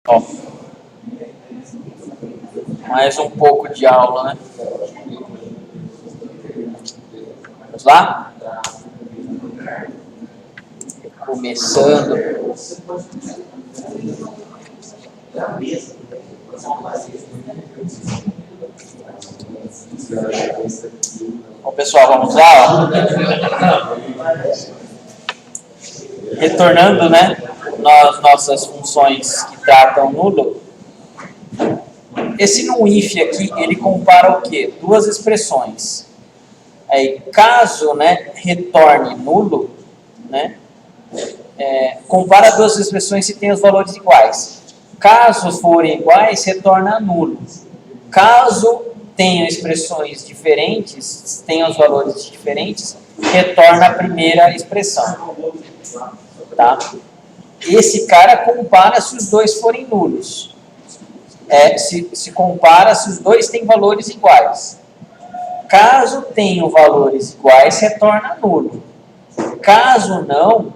Ó, mais um pouco de aula, né? Vamos lá? Começando. Bom, pessoal, vamos lá, ó. Retornando, né, nas nossas funções que tratam nulo. Esse NumIf aqui, ele compara o quê? Duas expressões. Aí, caso, né, retorne nulo, né, compara duas expressões se tem os valores iguais. Caso forem iguais, retorna nulo. Caso tenham expressões diferentes, tenham os valores diferentes, retorna a primeira expressão. Tá? Esse cara compara se os dois forem nulos. Se compara se os dois têm valores iguais. Caso tenham valores iguais, retorna nulo. Caso não,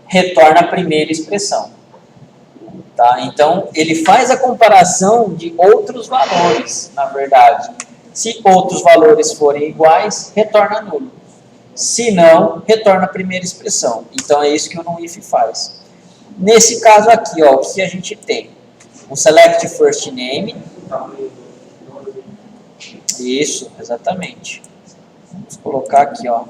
retorna a primeira expressão. Tá? Então, ele faz a comparação de outros valores, na verdade. Se outros valores forem iguais, retorna nulo. Se não, retorna a primeira expressão. Então, é isso que o NumIf faz. Nesse caso aqui, ó, o que a gente tem? Um select first name. Isso, exatamente. Vamos colocar aqui, ó.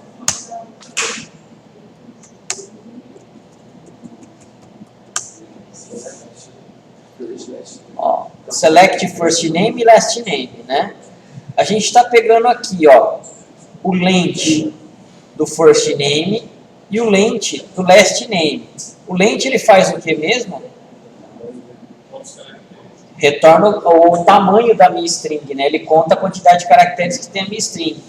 Ó, select first name e last name, né? A gente está pegando aqui, ó, o length do first name e o length do last name. O length ele faz o que mesmo? Retorna o tamanho da minha string, né? Ele conta a quantidade de caracteres que tem a minha string.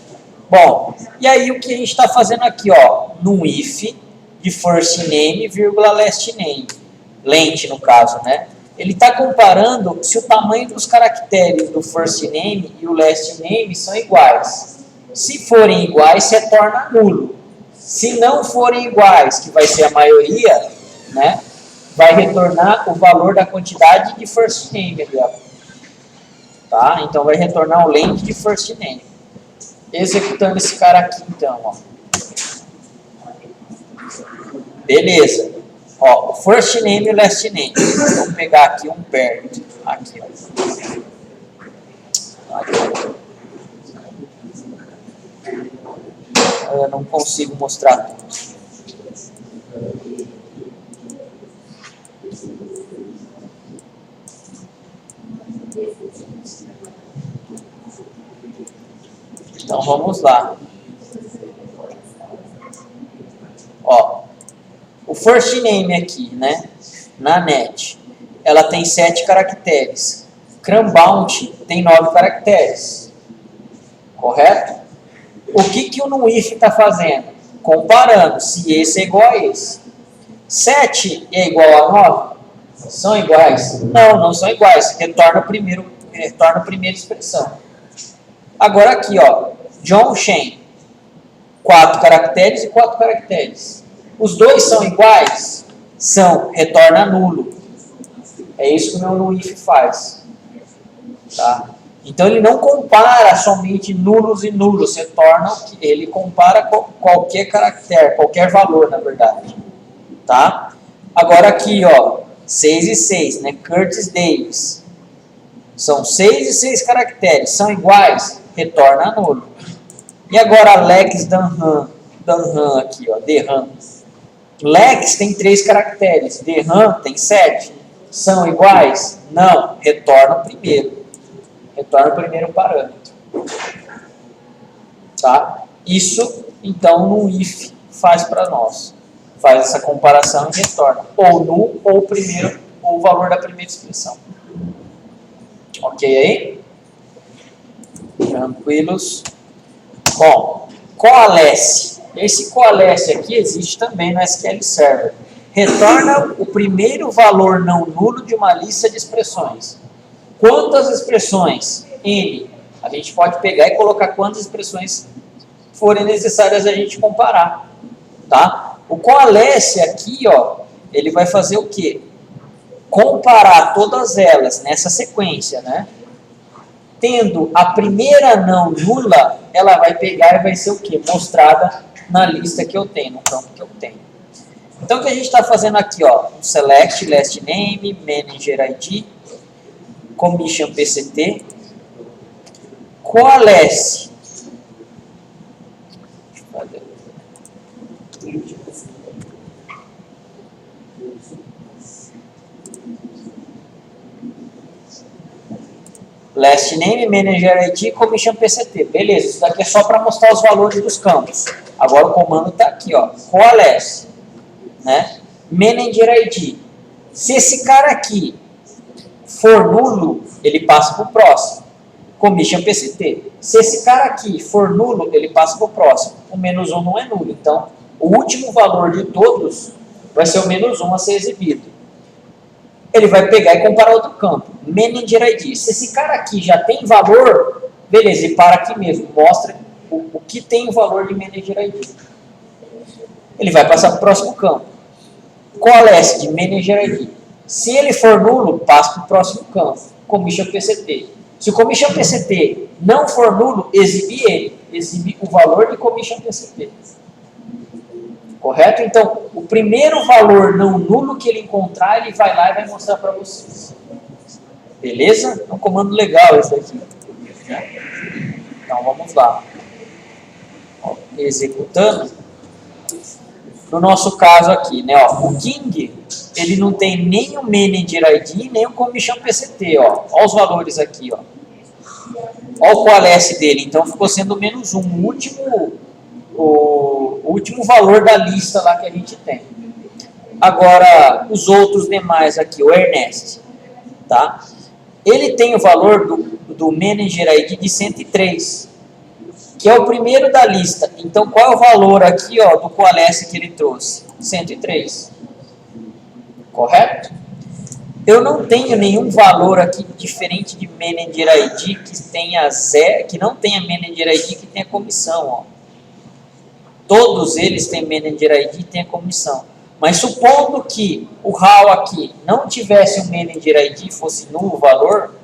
Bom, e aí o que a gente está fazendo aqui, ó, NumIf de first name, vírgula last name, length no caso, né? Ele está comparando se o tamanho dos caracteres do first name e o last name são iguais. Se forem iguais, retorna nulo. Se não forem iguais, que vai ser a maioria, né, vai retornar o valor da quantidade de first name ali, ó. Tá? Então vai retornar o length de first name. Executando esse cara aqui, então, ó. Beleza. Ó, o first name e o last name. Vamos pegar aqui um pair. Aqui, ó. Aqui. Eu não consigo mostrar tudo. Então vamos lá. Ó, o first name aqui, né, na net, ela tem 7 caracteres. Crambout tem 9 caracteres. Correto? O que o NumIf está fazendo? Comparando se esse é igual a esse. 7 é igual a 9? São iguais? Não, não são iguais. Retorna a primeira expressão. Agora aqui, ó, John Shen, 4 caracteres e 4 caracteres. Os dois são iguais? São, retorna nulo. É isso que o meu NumIf faz. Tá? Então ele não compara somente nulos e nulos, ele compara qualquer caractere, qualquer valor, na verdade. Tá? Agora aqui, ó, 6 e 6, né? Curtis Davis. São 6 e 6 caracteres, são iguais? Retorna nulo. E agora Lex Danhan aqui, ó, Dehan. Lex tem 3 caracteres, Dehan tem 7. São iguais? Não, retorna o primeiro. Retorna o primeiro parâmetro. Tá? Isso, então, no if faz para nós. Faz essa comparação e retorna ou null ou o valor da primeira expressão. Ok aí? Tranquilos? Bom, coalesce. Esse coalesce aqui existe também no SQL Server. Retorna o primeiro valor não nulo de uma lista de expressões. Quantas expressões? N. A gente pode pegar e colocar quantas expressões forem necessárias a gente comparar. Tá? O coalesce aqui, ó, ele vai fazer o quê? comparar todas elas nessa sequência, né? Tendo a primeira não nula, ela vai pegar e vai ser o quê? Mostrada na lista que eu tenho, no campo que eu tenho. Então, o que a gente está fazendo aqui, ó, select, last name, manager ID, commission PCT, coalesce. Last name, manager ID, commission PCT. Beleza, isso daqui é só para mostrar os valores dos campos. Agora o comando está aqui, ó, coalesce, né? Manager ID. Se esse cara aqui for nulo, ele passa para o próximo. Commission PCT. Se esse cara aqui for nulo, ele passa para o próximo. O menos 1 não é nulo. Então, o último valor de todos vai ser o menos 1 a ser exibido. Ele vai pegar e comparar outro campo. Manager ID. Se esse cara aqui já tem valor, beleza, ele para aqui mesmo. Mostra o que tem o valor de Manager ID. Ele vai passar para o próximo campo. Coalesce de Manager ID. Se ele for nulo, passa para o próximo campo. Commission PCT. Se o Commission PCT não for nulo, exibe ele. Exibe o valor de Commission PCT. Correto? Então, o primeiro valor não nulo que ele encontrar, ele vai lá e vai mostrar para vocês. Beleza? É um comando legal esse aqui. Então, vamos lá. Ó, executando. No nosso caso aqui, né, ó, o King, ele não tem nem o Manager ID, nem o Commission PCT. Ó. Olha os valores aqui. Ó. Olha o coalesce dele. Então, ficou sendo menos 1. O último valor da lista lá que a gente tem. Agora, os outros demais aqui, o Ernest, tá? Ele tem o valor do Manager ID de 103, que é o primeiro da lista. Então, qual é o valor aqui, ó, do coalesce que ele trouxe? 103. Correto? Eu não tenho nenhum valor aqui diferente de Manager ID que não tenha Manager ID que tenha comissão, ó. Todos eles têm Manager ID e têm a comissão. Mas supondo que o HAL aqui não tivesse um Manager ID, fosse nulo o valor,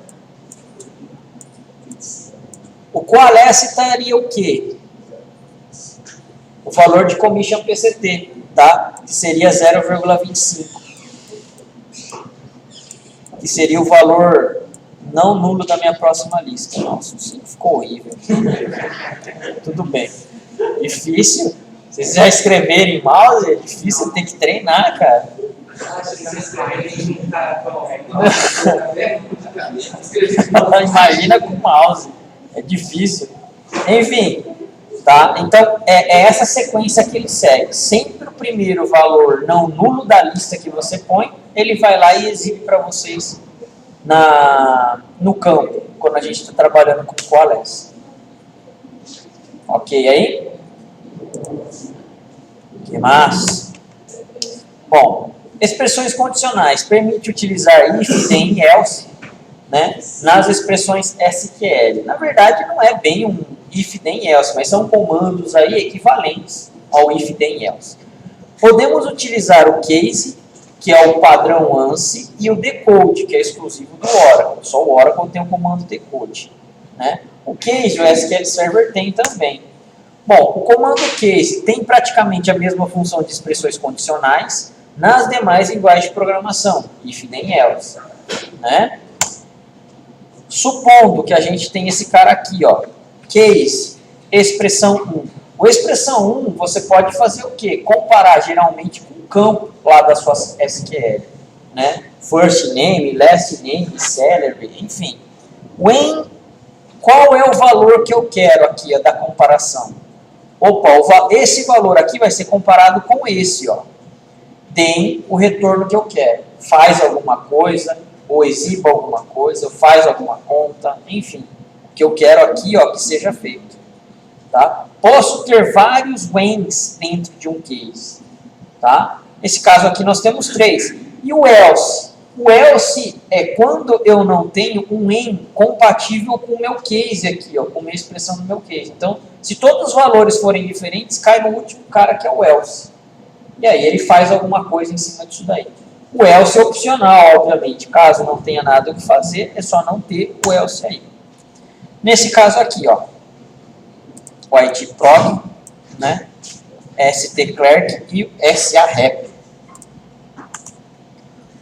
o coalesce estaria o quê? O valor de Commission PCT, tá? Que seria 0,25. Que seria o valor não nulo da minha próxima lista. Nossa, isso ficou horrível. Tudo bem. Difícil. Vocês já escreveram em mouse? É difícil, tem que treinar, cara. Imagina com mouse. É difícil. Enfim, tá? Então, é essa sequência que ele segue. Sempre o primeiro valor não nulo da lista que você põe, ele vai lá e exibe para vocês no campo, quando a gente está trabalhando com coalesce. Ok aí? O que mais? Bom, expressões condicionais. Permite utilizar if, then e else, né, nas expressões SQL. Na verdade, não é bem um if, then e else, mas são comandos aí equivalentes ao if, then e else. Podemos utilizar o case, que é o padrão ANSI, e o decode, que é exclusivo do Oracle. Só o Oracle tem o comando decode, né? O case, o SQL Server tem também. Bom, o comando case tem praticamente a mesma função de expressões condicionais nas demais linguagens de programação, if, then, else, né? Supondo que a gente tem esse cara aqui, ó, case, expressão 1. O expressão 1, você pode fazer o quê? Comparar geralmente com o campo lá da sua SQL, né? First name, last name, salary, enfim. When, qual é o valor que eu quero aqui, ó, da comparação? Opa, esse valor aqui vai ser comparado com esse, ó. Tem o retorno que eu quero. Faz alguma coisa, ou exiba alguma coisa, ou faz alguma conta, enfim. O que eu quero aqui, ó, que seja feito. Tá? Posso ter vários whens dentro de um case. Tá? Nesse caso aqui nós temos 3. E o else? O else é quando eu não tenho um when compatível com o meu case aqui, ó, com a minha expressão do meu case. Então, se todos os valores forem diferentes, cai no último cara que é o else. E aí ele faz alguma coisa em cima disso daí. O else é opcional, obviamente. Caso não tenha nada o que fazer, é só não ter o else aí. Nesse caso aqui, ó, o itprog, né, stclerk e o sarep.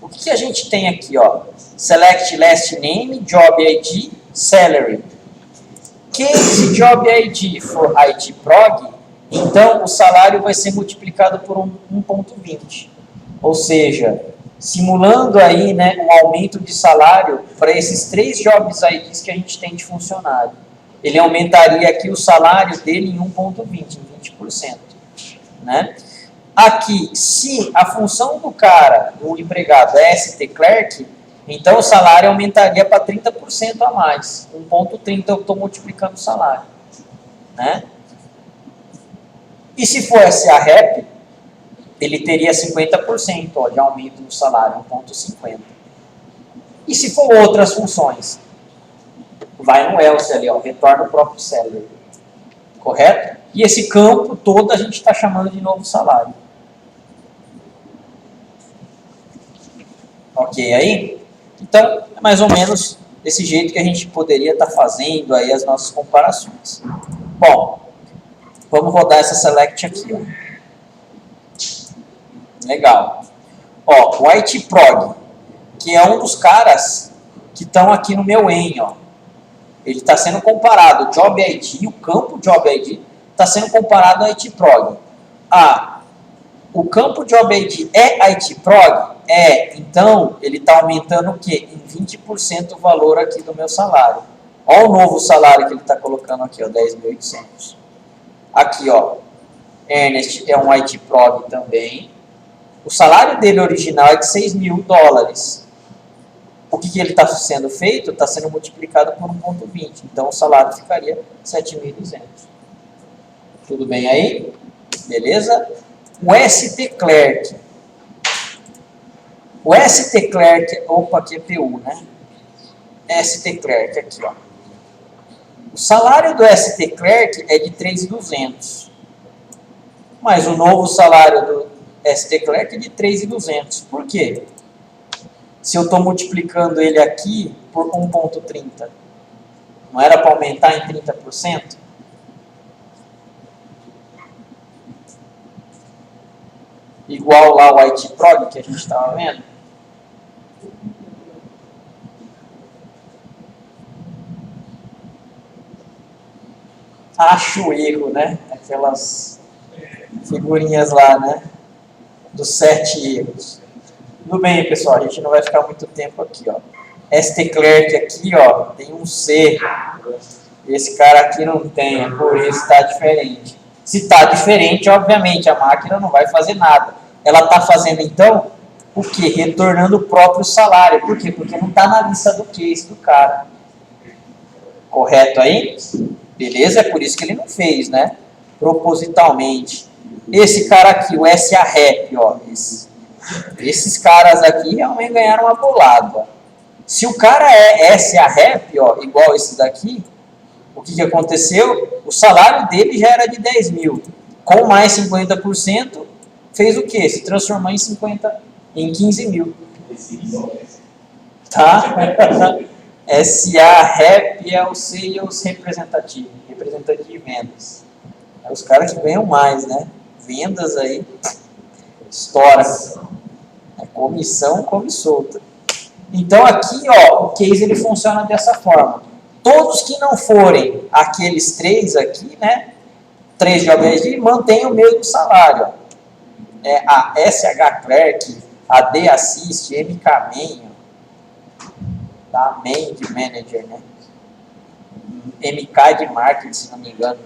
O que a gente tem aqui, ó? Select last name, job ID, salary. Case job ID for itprog, então o salário vai ser multiplicado por 1,20. Ou seja, simulando aí, né, um aumento de salário para esses 3 jobs IDs que a gente tem de funcionário. Ele aumentaria aqui o salário dele em 1,20, em 20%. Né? Aqui, se a função do cara, do empregado, é stclerk, então o salário aumentaria para 30% a mais. 1,30 eu estou multiplicando o salário. Né? E se for sarep, ele teria 50% ó, de aumento no salário, 1,50. E se for outras funções? Vai no else ali, ó, retorna o próprio salary. Correto? E esse campo todo a gente está chamando de novo salário. Ok aí? Então, é mais ou menos desse jeito que a gente poderia estar fazendo aí as nossas comparações. Bom, vamos rodar essa select aqui, ó. Legal. Ó, o itprog, que é um dos caras que estão aqui no meu EN, ó. Ele está sendo comparado, o Job ID, o campo Job ID, está sendo comparado ao itprog. Ah, o campo Job ID é itprog? É, então ele está aumentando o quê? Em 20% o valor aqui do meu salário. Olha o novo salário que ele está colocando aqui, ó, 10.800. Aqui, ó, Ernest é um itprog também. O salário dele original é de $6.000. O que ele está sendo feito? Está sendo multiplicado por 1,20. Então, o salário ficaria 7.200. Tudo bem aí? Beleza? O stclerk. O stclerk, opa, aqui é PU, né? stclerk, aqui, ó. O salário do stclerk é de 3.200. Mas o novo salário do stclerk é de 3.200. Por quê? Se eu estou multiplicando ele aqui por 1,30, não era para aumentar em 30%? Igual lá o itprog que a gente estava vendo? Acho o erro, né? Aquelas figurinhas lá, né? Dos 7 erros. Tudo bem, pessoal, a gente não vai ficar muito tempo aqui, ó. stclerk aqui, ó, tem um C. Esse cara aqui não tem, é por isso está diferente. Se está diferente, obviamente, a máquina não vai fazer nada. Ela está fazendo, então, o quê? Retornando o próprio salário. Por quê? Porque não está na lista do case do cara. Correto aí? Beleza? É por isso que ele não fez, né? Propositalmente. Esse cara aqui, o sarep, ó, esses caras aqui realmente ganharam uma bolada. Se o cara é sarep, ó, igual esse daqui, o que aconteceu? O salário dele já era de 10 mil. Com mais 50%, fez o quê? Se transformou em 15 mil. Tá? sarep é o Sales Representative de vendas. É os caras que ganham mais, né? Vendas aí, estoura. É comissão, come solta. Então aqui, ó, o case ele funciona dessa forma. Todos que não forem aqueles 3 aqui, né? 3 de OBG, mantém o mesmo salário. É a shclerk, a dassist, mkman, tá? Main de manager, né? MK de marketing, se não me engano,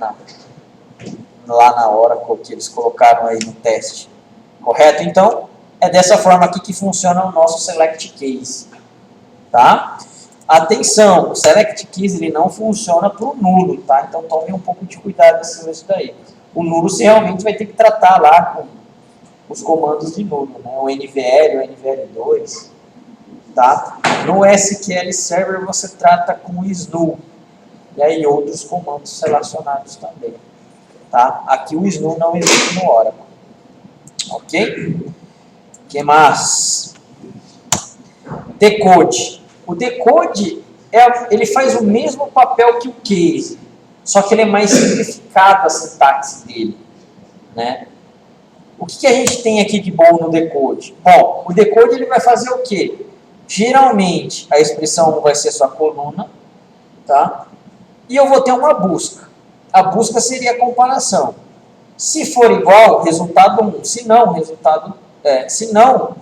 lá na Oracle que eles colocaram aí no teste. Correto? Então, é dessa forma aqui que funciona o nosso select case. Tá? Atenção, o select case ele não funciona para o nulo, tá? Então tome um pouco de cuidado com isso daí. O nulo você realmente vai ter que tratar lá com os comandos de nulo, né? O NVL, o NVL2, tá? No SQL Server você trata com o SNU, e aí outros comandos relacionados também, tá? Aqui o SNU não existe no Oracle, ok? O que mais? decode. O decode, ele faz o mesmo papel que o case, só que ele é mais simplificado a sintaxe dele, né? O que a gente tem aqui de bom no decode? Bom, o decode ele vai fazer o quê? Geralmente, a expressão vai ser sua coluna, tá? E eu vou ter uma busca. A busca seria a comparação. Se for igual, resultado 1. Se não, resultado 1. Se não,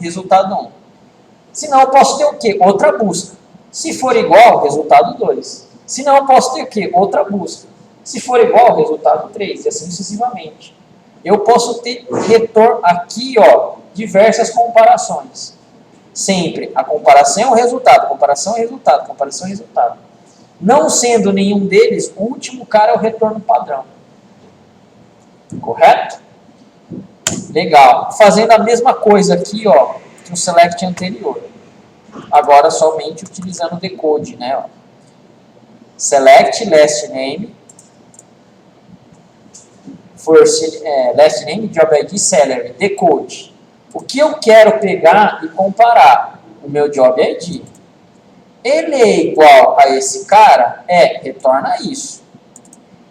eu posso ter o quê? Outra busca. Se for igual, resultado 2. Se não, eu posso ter o quê? Outra busca. Se for igual, resultado 3. E assim sucessivamente. Eu posso ter retorno aqui, ó, diversas comparações. Sempre a comparação é o resultado, comparação é resultado, comparação é resultado. Não sendo nenhum deles, o último cara é o retorno padrão. Correto? Legal. Fazendo a mesma coisa aqui, ó, que o select anterior. Agora somente utilizando o decode, né? Ó. Select last name, last name, job ID, salary, decode. O que eu quero pegar e comparar? O meu job ID. Ele é igual a esse cara? Retorna isso.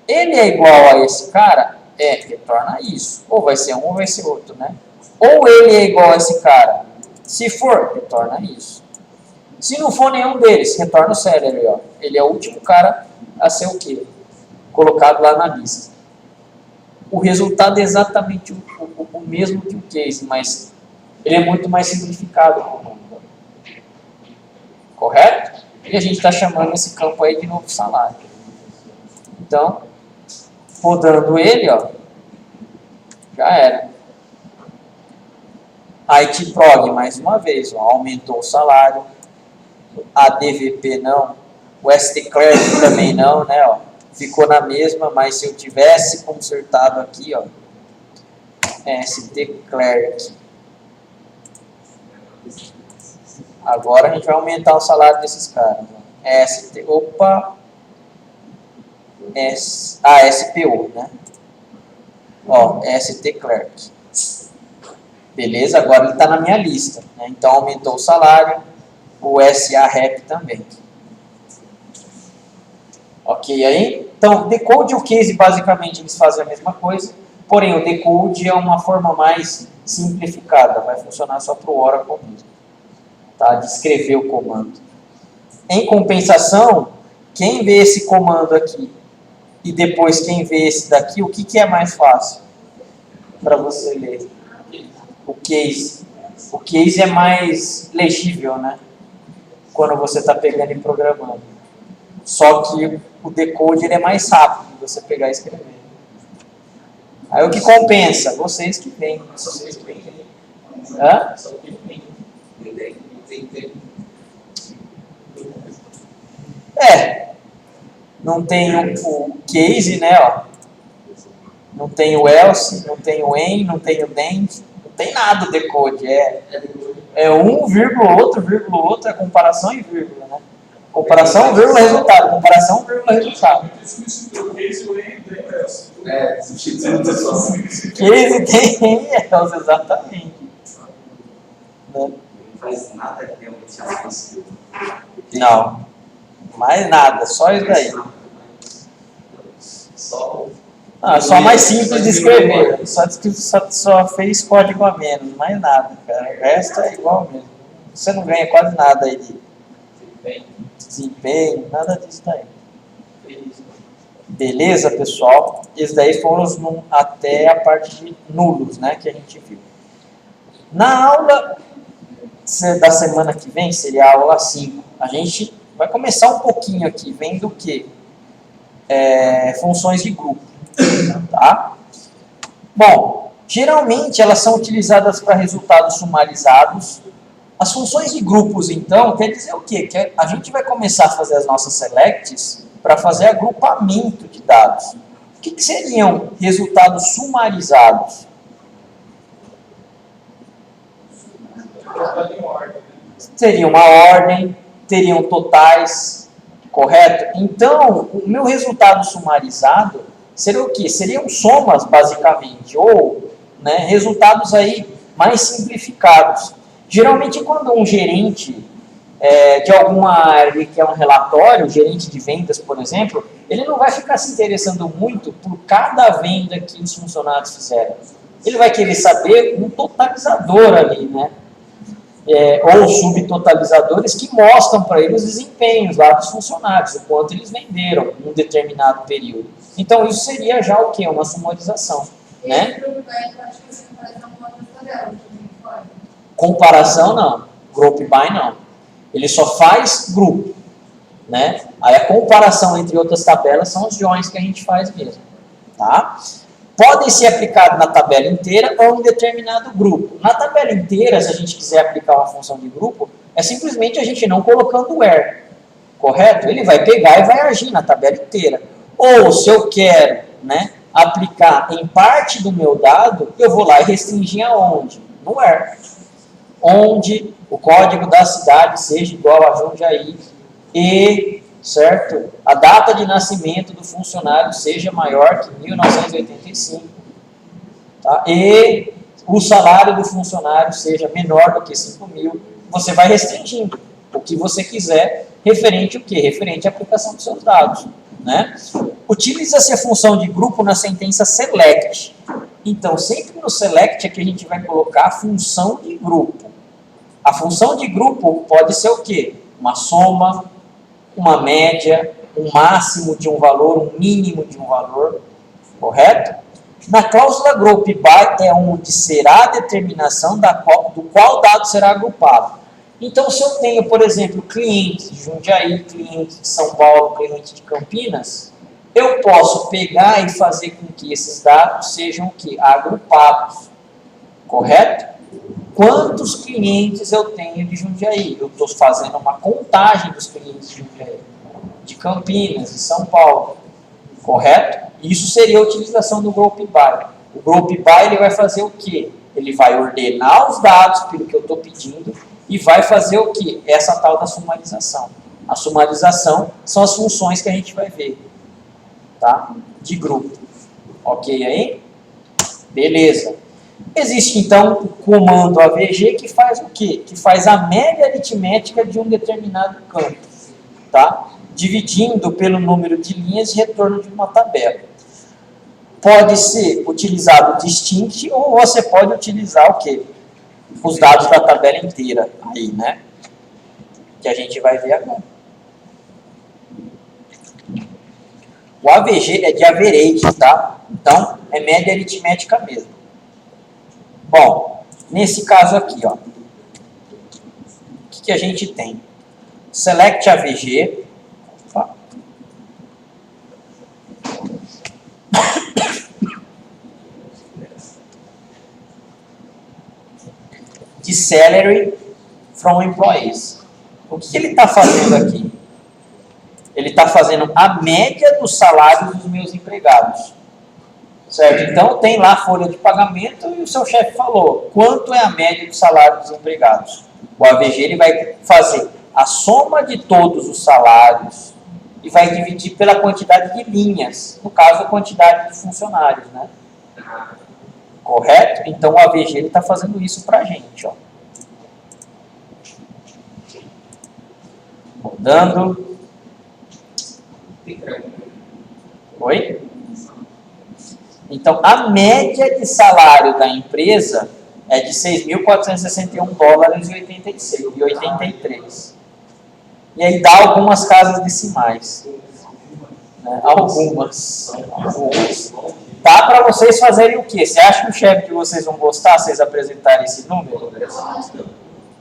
Ele é igual a esse cara? Retorna isso. Ou vai ser um ou vai ser outro, né? Ou ele é igual a esse cara? Se for, retorna isso. Se não for nenhum deles, retorna o salary, ó. Ele é o último cara a ser o quê? Colocado lá na lista. O resultado é exatamente o mesmo que o case, mas ele é muito mais simplificado. Correto? E a gente está chamando esse campo aí de novo salário. Então, rodando ele, ó, já era. IT Prog, mais uma vez, ó, aumentou o salário. A DVP não. O ST Clerk também não, né? Ó, ficou na mesma, mas se eu tivesse consertado aqui, ó, ST Clerk. Agora a gente vai aumentar o salário desses caras. SPO, né? Ó, ST Clerk. Beleza, agora ele está na minha lista, né? Então aumentou o salário, o SA Rep também. Ok aí? Então, decode e o case basicamente eles fazem a mesma coisa, porém o decode é uma forma mais simplificada, vai funcionar só para o Oracle mesmo. Tá? De escrever o comando. Em compensação, quem vê esse comando aqui e depois quem vê esse daqui, o que é mais fácil para você ler? O case. O case é mais legível, né? Quando você está pegando e programando. Só que o decode ele é mais rápido de você pegar e escrever. Aí o que compensa? Vocês que vêm. Hã? Não tem o case, né? Ó. Não tem o else, não tem o en, não tem o dent, não tem nada o decode. É um, vírgula, outro, é comparação e vírgula, né? Comparação, vírgula, resultado. Comparação, vírgula, resultado. Case tem else, exatamente. Não faz nada que realmente as Não. Mais nada, só isso daí. Só mais simples de escrever. Só fez código a menos, mais nada, cara. O resto é igual mesmo. Você não ganha quase nada aí de desempenho, nada disso daí. Beleza, pessoal? Esses daí foram até a parte de nulos, né, que a gente viu. Na aula da semana que vem, seria a aula 5, a gente vai começar um pouquinho aqui, vendo o quê? Funções de grupo, tá? Bom, geralmente elas são utilizadas para resultados sumarizados. As funções de grupos, então, quer dizer o quê? Que a gente vai começar a fazer as nossas selects para fazer agrupamento de dados. O que seriam resultados sumarizados? Teria uma ordem, teriam totais, correto? Então, o meu resultado sumarizado seria o quê? Seriam somas, basicamente, ou, né, resultados aí mais simplificados. Geralmente, quando um gerente de alguma área que é um relatório, o gerente de vendas, por exemplo, ele não vai ficar se interessando muito por cada venda que os funcionários fizeram. Ele vai querer saber um totalizador ali, né? Ou subtotalizadores que mostram para ele os desempenhos lá dos funcionários, o quanto eles venderam em um determinado período. Então, isso seria já o quê? Uma sumarização, né? Comparação, não. Group by, não. Ele só faz grupo, né? Aí a comparação entre outras tabelas são os joins que a gente faz mesmo, tá? Podem ser aplicados na tabela inteira ou em um determinado grupo. Na tabela inteira, se a gente quiser aplicar uma função de grupo, é simplesmente a gente não colocando o where, correto? Ele vai pegar e vai agir na tabela inteira. Ou, se eu quero, né, aplicar em parte do meu dado, eu vou lá e restringir aonde? No where. Onde o código da cidade seja igual a Jundiaí e, certo? A data de nascimento do funcionário seja maior que 1985. Tá? E o salário do funcionário seja menor do que 5 mil. Você vai restringindo o que você quiser, referente ao quê? Referente à aplicação dos seus dados. Né? Utiliza-se a função de grupo na sentença select. Então, sempre no select é que a gente vai colocar a função de grupo. A função de grupo pode ser o quê? Uma soma, uma média, um máximo de um valor, um mínimo de um valor, correto? Na cláusula group by é onde será a determinação do qual dado será agrupado. Então, se eu tenho, por exemplo, cliente de Jundiaí, cliente de São Paulo, cliente de Campinas, eu posso pegar e fazer com que esses dados sejam o quê? Agrupados, correto? Quantos clientes eu tenho de Jundiaí? Eu estou fazendo uma contagem dos clientes de Jundiaí, de Campinas, de São Paulo, correto? Isso seria a utilização do group by. O group by ele vai fazer o quê? Ele vai ordenar os dados pelo que eu estou pedindo e vai fazer o quê? Essa tal da sumarização. A sumarização são as funções que a gente vai ver, tá? De grupo. Ok aí? Beleza. Existe, então, o comando AVG que faz o quê? Que faz a média aritmética de um determinado campo, tá? Dividindo pelo número de linhas de retorno de uma tabela. Pode ser utilizado distinct ou você pode utilizar o quê? Os dados da tabela inteira, aí, né? Que a gente vai ver agora. O AVG é de average, tá? Então, é média aritmética mesmo. Bom, nesse caso aqui, ó, o que a gente tem? Select AVG. Opa. De salary from employees. O que ele está fazendo aqui? Ele está fazendo a média dos salários dos meus empregados. Certo? Então, tem lá a folha de pagamento e o seu chefe falou quanto é a média do salário dos empregados. O AVG ele vai fazer a soma de todos os salários e vai dividir pela quantidade de linhas, no caso, a quantidade de funcionários, né? Correto? Então, o AVG ele está fazendo isso para a gente, ó. Rodando. Oi? Então, a média de salário da empresa é de $6.461,83. E aí dá algumas casas decimais. Né? Algumas. Dá para vocês fazerem o quê? Você acha que o chefe de vocês vão gostar se vocês apresentarem esse número?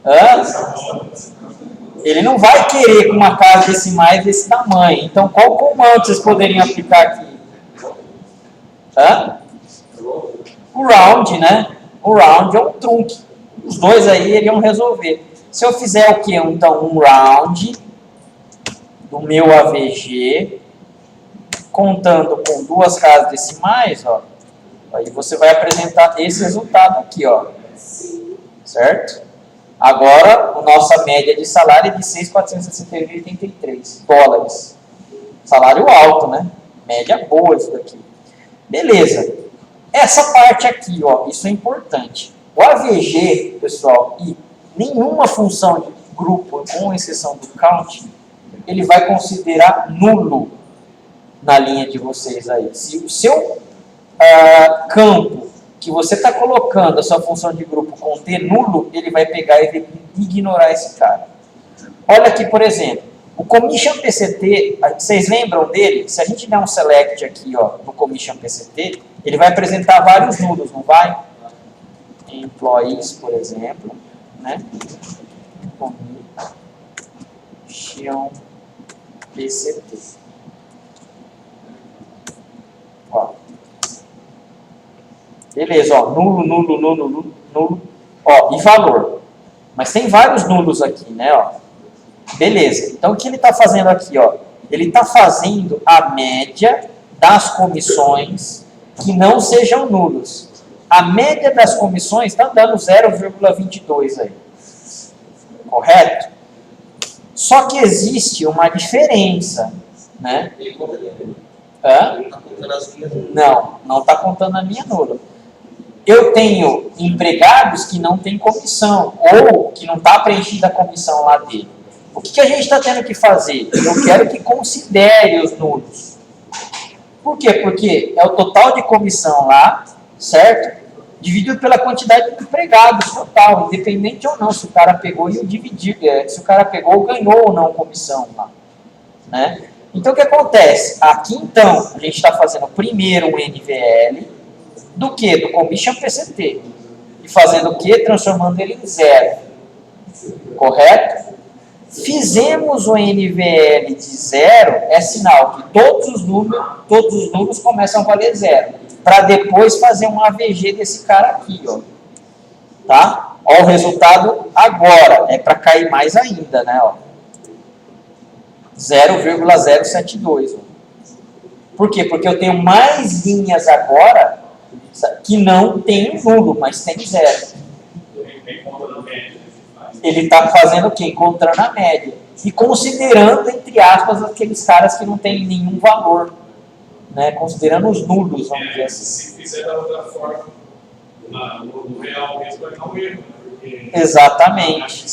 Hã? Ele não vai querer com uma casa decimais desse tamanho. Então, qual comando vocês poderiam aplicar aqui? Hã? O round, né? O round é um trunque. Os dois aí iriam resolver. Se eu fizer o quê? Então, um round do meu AVG, contando com duas casas decimais, ó, aí você vai apresentar esse resultado aqui, ó. Certo? Agora, a nossa média de salário é de $6.461,83. Salário alto, né? Média boa isso daqui. Beleza. Essa parte aqui, ó, isso é importante. O AVG, pessoal, e nenhuma função grupo, com exceção do count, ele vai considerar nulo na linha de vocês aí. Se o seu campo que você está colocando a sua função de grupo conter nulo, ele vai pegar e ignorar esse cara. Olha aqui, por exemplo, o commission PCT, vocês lembram dele? Se a gente der um select aqui, ó, no commission PCT, ele vai apresentar vários nulos, não vai? Employees, por exemplo, né? Commission PCT. Ó. Beleza, ó, nulo, ó, e valor. Mas tem vários nulos aqui, né, ó. Beleza, então o que ele está fazendo aqui, ó? Ele está fazendo a média das comissões que não sejam nulos. A média das comissões está dando 0,22 aí. Correto? Só que existe uma diferença, né? Hã? Não está contando a minha nula. Eu tenho empregados que não têm comissão, ou que não está preenchida a comissão lá dele. O que a gente está tendo que fazer? Eu quero que considere os nulos. Por quê? Porque é o total de comissão lá, certo? Dividido pela quantidade de empregados total, independente ou não, se o cara pegou e o dividiu, se o cara pegou, ganhou ou não comissão lá, né? Então o que acontece? Aqui então, a gente está fazendo primeiro um NVL do que? Do commission PCT. E fazendo o que? Transformando ele em zero. Correto? Fizemos o NVL de zero, é sinal que todos os números começam a valer zero. Para depois fazer um AVG desse cara aqui, ó. Tá? Ó o resultado agora. É para cair mais ainda, né? Ó. 0,072. Ó. Por quê? Porque eu tenho mais linhas agora que não tem nulo, mas tem zero. Ele está fazendo o quê? Encontrando a média. E considerando, entre aspas, aqueles caras que não tem nenhum valor. Né? Considerando os nulos, vamos dizer assim. Se fizer da outra forma, no real mesmo, vai dar um erro. Porque exatamente.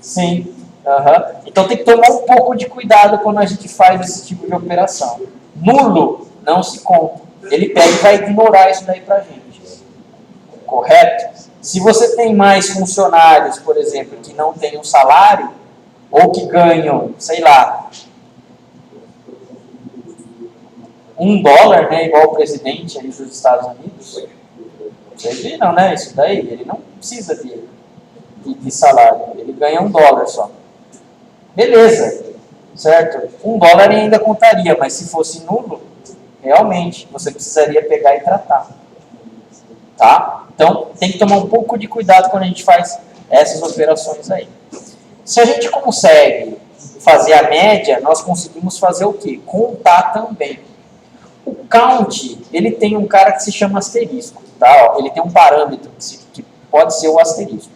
Sim. Então tem que tomar um pouco de cuidado quando a gente faz esse tipo de operação. Nulo não se conta. Ele pega e vai ignorar isso daí pra gente. Correto? Se você tem mais funcionários, por exemplo, que não têm um salário, ou que ganham, sei lá, $1, né, igual o presidente ali dos Estados Unidos, vocês viram, né, isso daí? Ele não precisa de salário, ele ganha $1 só. Beleza, certo? $1 ele ainda contaria, mas se fosse nulo, realmente, você precisaria pegar e tratar. Tá? Então, tem que tomar um pouco de cuidado quando a gente faz essas operações aí. Se a gente consegue fazer a média, nós conseguimos fazer o quê? Contar também. O count, ele tem um cara que se chama asterisco. Tá? Ele tem um parâmetro que pode ser o asterisco.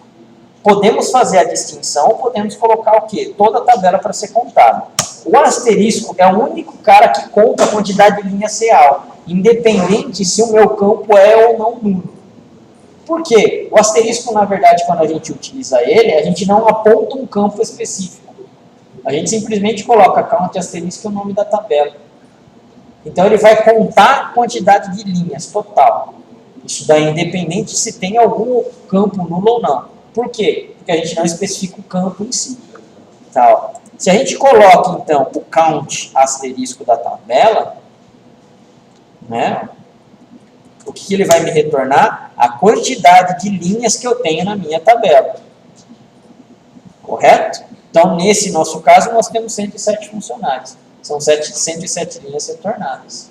Podemos fazer a distinção, podemos colocar o quê? Toda a tabela para ser contada. O asterisco é o único cara que conta a quantidade de linhas real, independente se o meu campo é ou não nulo. Por quê? O asterisco, na verdade, quando a gente utiliza ele, a gente não aponta um campo específico. A gente simplesmente coloca count asterisco e o nome da tabela. Então ele vai contar a quantidade de linhas total. Isso daí independente se tem algum campo nulo ou não. Por quê? Porque a gente não especifica o campo em si. Tá, ó. Se a gente coloca, então, o count asterisco da tabela, né, o que ele vai me retornar? A quantidade de linhas que eu tenho na minha tabela. Correto? Então, nesse nosso caso, nós temos 107 funcionários. São 107 linhas retornadas.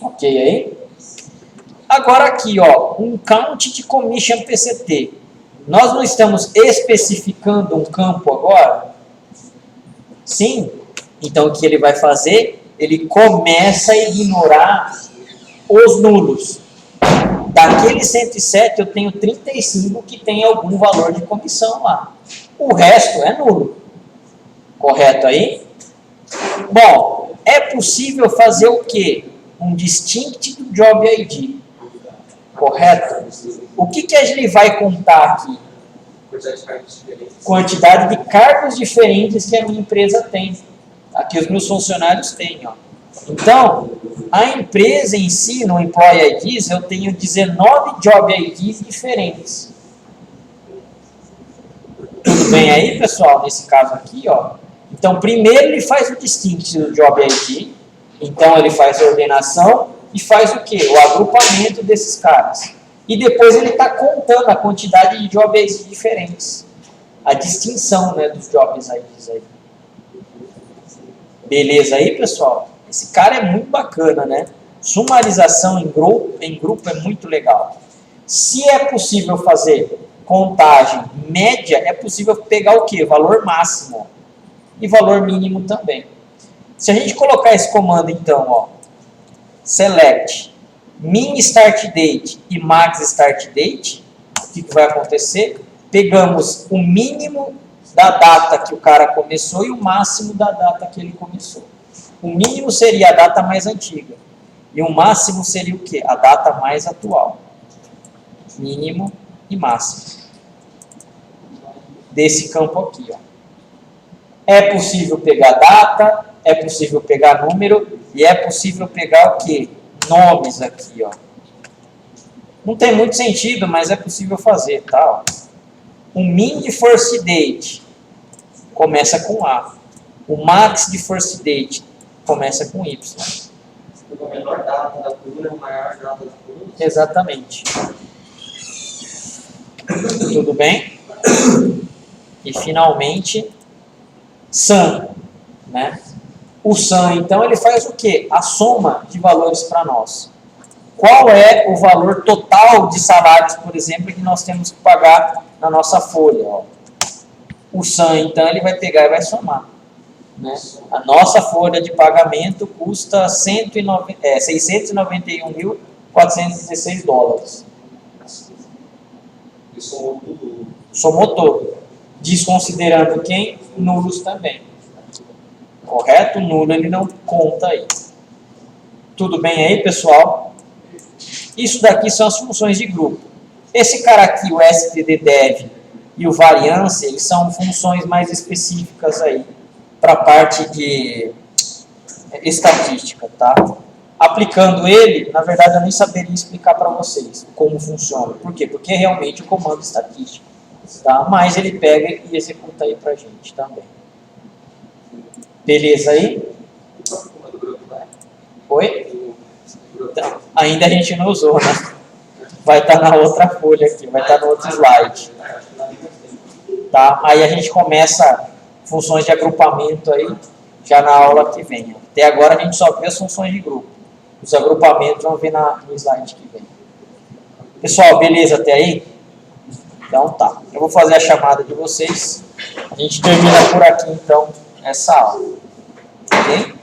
Ok aí? Agora aqui, ó, um count de commission PCT. Nós não estamos especificando um campo agora? Sim. Então, o que ele vai fazer? Ele começa a ignorar os nulos. Daqueles 107, eu tenho 35 que tem algum valor de comissão lá. O resto é nulo. Correto aí? Bom, é possível fazer o quê? Um distinct do job ID. Correto? O que ele vai contar aqui? Quantidade de cargos diferentes. Quantidade de cargos diferentes que a minha empresa tem. Aqui os meus funcionários têm. Ó. Então, a empresa em si, no Employee IDs, eu tenho 19 Job IDs diferentes. Tudo bem aí, pessoal? Nesse caso aqui, ó. Então, primeiro ele faz o distinct do Job ID. Então, ele faz a ordenação e faz o quê? O agrupamento desses caras. E depois ele está contando a quantidade de Job IDs diferentes. A distinção, né, dos Job IDs aí. Beleza aí, pessoal? Esse cara é muito bacana, né? Sumarização em grupo é muito legal. Se é possível fazer contagem média, é possível pegar o quê? Valor máximo. E valor mínimo também. Se a gente colocar esse comando, então, ó, select min start date e max start date, o que vai acontecer? Pegamos o mínimo da data que o cara começou e o máximo da data que ele começou. O mínimo seria a data mais antiga. E o máximo seria o quê? A data mais atual. Mínimo e máximo. Desse campo aqui, ó. É possível pegar data, é possível pegar número e é possível pegar o quê? Nomes aqui, ó. Não tem muito sentido, mas é possível fazer, tá? O min de first date começa com A. O max de first date começa com Y. A menor data da coluna é a maior data da coluna. Exatamente. Tudo bem? E finalmente, sum, né? O sum, então, ele faz o quê? A soma de valores para nós. Qual é o valor total de salários, por exemplo, que nós temos que pagar na nossa folha? Ó. O sum, então, ele vai pegar e vai somar. Né? A nossa folha de pagamento custa $691.416. E somou tudo. Somou todo. Desconsiderando quem? Nulos também. Correto? Nulo ele não conta aí. Tudo bem aí, pessoal? Isso daqui são as funções de grupo. Esse cara aqui, o stddev e o variance, eles são funções mais específicas aí para a parte de estatística, tá? Aplicando ele, na verdade eu nem saberia explicar para vocês como funciona. Por quê? Porque é realmente o comando estatístico, tá? Mas ele pega e executa aí para a gente também. Beleza aí? Oi? Então, ainda a gente não usou, né? Vai estar na outra folha aqui, vai estar no outro slide. Tá? Aí a gente começa funções de agrupamento aí, já na aula que vem. Até agora a gente só vê as funções de grupo. Os agrupamentos vão ver no slide que vem. Pessoal, beleza até aí? Então tá. Eu vou fazer a chamada de vocês. A gente termina por aqui então essa aula. Ok?